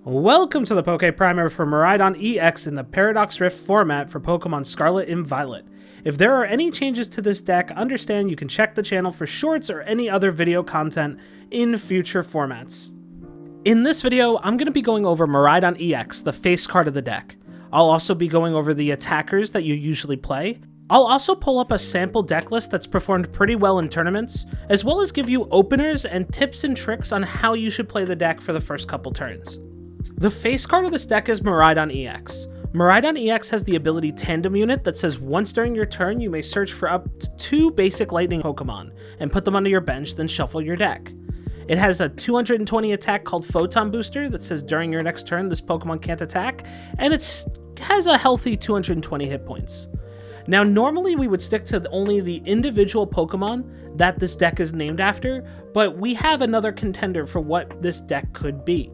Welcome to the Poke Primer for Miraidon EX in the Paradox Rift format for Pokemon Scarlet and Violet. If there are any changes to this deck, understand you can check the channel for shorts or any other video content in future formats. In this video, I'm going to be going over Miraidon EX, the face card of the deck. I'll also be going over the attackers that you usually play. I'll also pull up a sample deck list that's performed pretty well in tournaments, as well as give you openers and tips and tricks on how you should play the deck for the first couple turns. The face card of this deck is Miraidon EX. Miraidon EX has the ability Tandem Unit that says once during your turn you may search for up to 2 basic lightning Pokemon and put them onto your bench, then shuffle your deck. It has a 220 attack called Photon Booster that says during your next turn this Pokemon can't attack, and it has a healthy 220 hit points. Now normally we would stick to only the individual Pokemon that this deck is named after, but we have another contender for what this deck could be.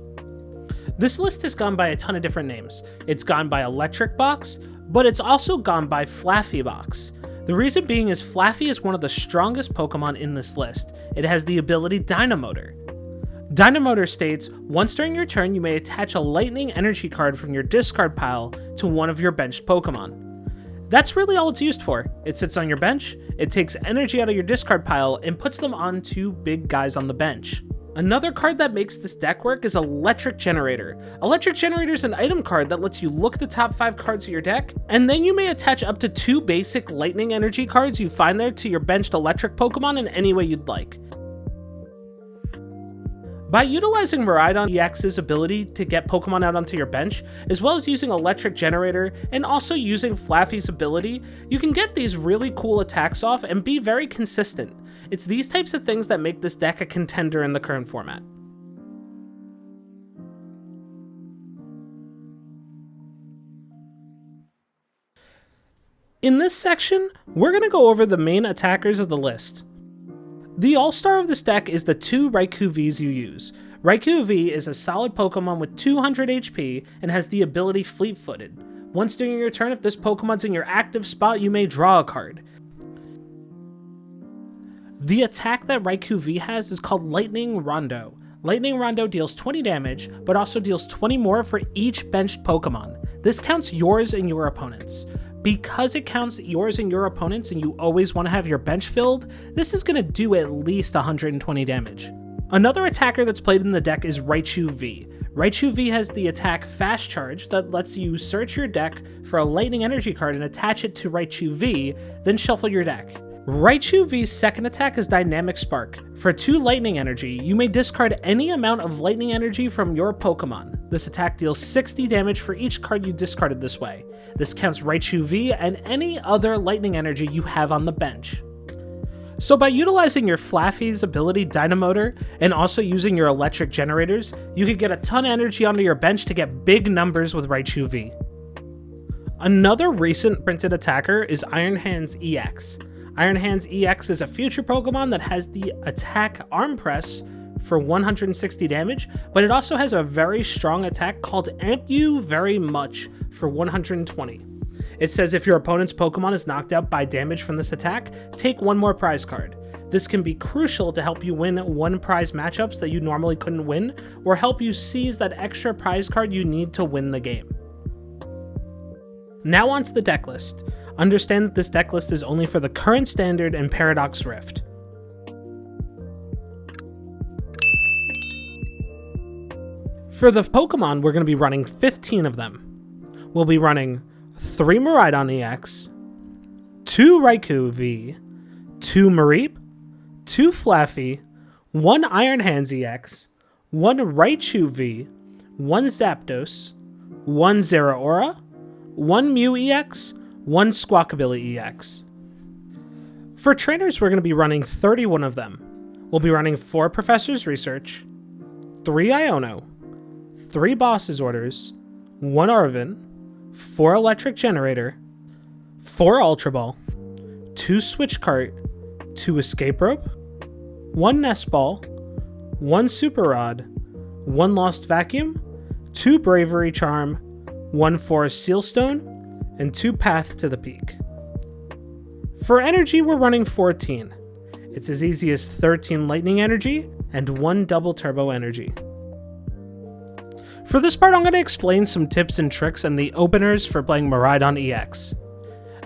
This list has gone by a ton of different names. It's gone by Electric Box, but it's also gone by Flaffy Box. The reason being is Flaffy is one of the strongest Pokemon in this list. It has the ability Dynamotor. Dynamotor states, once during your turn you may attach a lightning energy card from your discard pile to one of your benched Pokemon. That's really all it's used for. It sits on your bench, it takes energy out of your discard pile, and puts them on 2 big guys on the bench. Another card that makes this deck work is Electric Generator. Electric Generator is an item card that lets you look at the top 5 cards of your deck, and then you may attach up to 2 basic lightning energy cards you find there to your benched electric Pokemon in any way you'd like. By utilizing Miraidon EX's ability to get Pokemon out onto your bench, as well as using Electric Generator and also using Flaffy's ability, you can get these really cool attacks off and be very consistent. It's these types of things that make this deck a contender in the current format. In this section, we're going to go over the main attackers of the list. The all-star of this deck is the 2 Raikou Vs you use. Raikou V is a solid Pokemon with 200 HP and has the ability Fleet-Footed. Once during your turn, if this Pokemon's in your active spot, you may draw a card. The attack that Raikou V has is called Lightning Rondo. Lightning Rondo deals 20 damage, but also deals 20 more for each benched Pokemon. This counts yours and your opponent's. Because it counts yours and your opponents and you always want to have your bench filled, this is going to do at least 120 damage. Another attacker that's played in the deck is Raichu V. Raichu V has the attack Fast Charge that lets you search your deck for a lightning energy card and attach it to Raichu V, then shuffle your deck. Raichu V's second attack is Dynamic Spark. For 2 lightning energy, you may discard any amount of lightning energy from your Pokemon. This attack deals 60 damage for each card you discarded this way. This counts Raichu V and any other lightning energy you have on the bench. So by utilizing your Flaffy's ability Dynamotor and also using your Electric Generators, you could get a ton of energy onto your bench to get big numbers with Raichu V. Another recent printed attacker is Iron Hands EX. Iron Hands EX is a future Pokemon that has the attack Arm Press for 160 damage, but it also has a very strong attack called Amp You Very Much for 120. It says if your opponent's Pokemon is knocked out by damage from this attack, take 1 more prize card. This can be crucial to help you win 1 prize matchups that you normally couldn't win, or help you seize that extra prize card you need to win the game. Now onto the deck list. Understand that this deck list is only for the current standard and Paradox Rift. For the Pokemon, we're going to be running 15 of them. We'll be running 3 Miraidon EX, 2 Raikou V, 2 Mareep, 2 Flaffy, 1 Iron Hands EX, 1 Raichu V, 1 Zapdos, 1 Zeraora, 1 Mew EX, 1 Squawkabilly EX. For trainers, we're going to be running 31 of them. We'll be running 4 Professor's Research, 3 Iono, 3 Boss's Orders, 1 Arven, 4 Electric Generator, 4 Ultra Ball, 2 Switch Cart, 2 Escape Rope, 1 Nest Ball, 1 Super Rod, 1 Lost Vacuum, 2 Bravery Charm, 1 Forest Sealstone, and 2 Path to the Peak. For energy, we're running 14. It's as easy as 13 lightning energy and 1 double turbo energy. For this part, I'm going to explain some tips and tricks and the openers for playing Miraidon EX.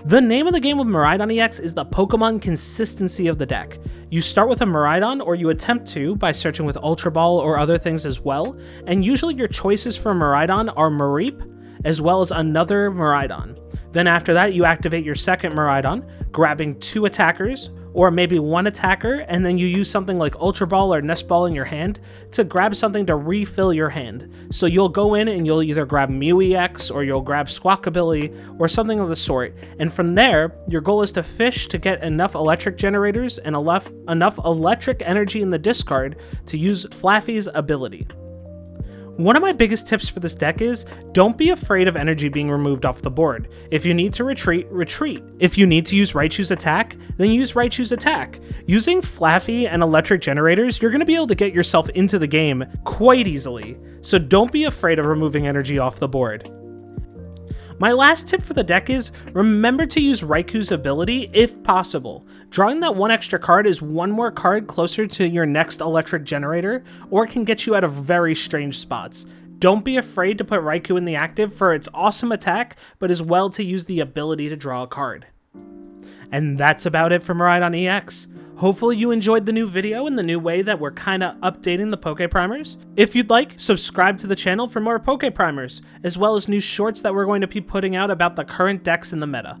The name of the game with Miraidon EX is the Pokemon consistency of the deck. You start with a Miraidon, or you attempt to by searching with Ultra Ball or other things as well, and usually your choices for Miraidon are Mareep, as well as another Miraidon. Then after that, you activate your second Miraidon, grabbing 2 attackers, or maybe 1 attacker, and then you use something like Ultra Ball or Nest Ball in your hand to grab something to refill your hand. So you'll go in and you'll either grab Mew EX, or you'll grab Squawkabilly, or something of the sort. And from there, your goal is to fish to get enough electric generators and enough electric energy in the discard to use Flaffy's ability. One of my biggest tips for this deck is, don't be afraid of energy being removed off the board. If you need to retreat, retreat. If you need to use Raichu's attack, then use Raichu's attack. Using Flaffy and electric generators, you're going to be able to get yourself into the game quite easily, so don't be afraid of removing energy off the board. My last tip for the deck is, remember to use Raiku's ability if possible. Drawing that 1 extra card is 1 more card closer to your next electric generator, or it can get you out of very strange spots. Don't be afraid to put Raikou in the active for its awesome attack, but as well to use the ability to draw a card. And that's about it for Miraidon EX. Hopefully you enjoyed the new video and the new way that we're kinda updating the Poke Primers. If you'd like, subscribe to the channel for more Poke Primers, as well as new shorts that we're going to be putting out about the current decks in the meta.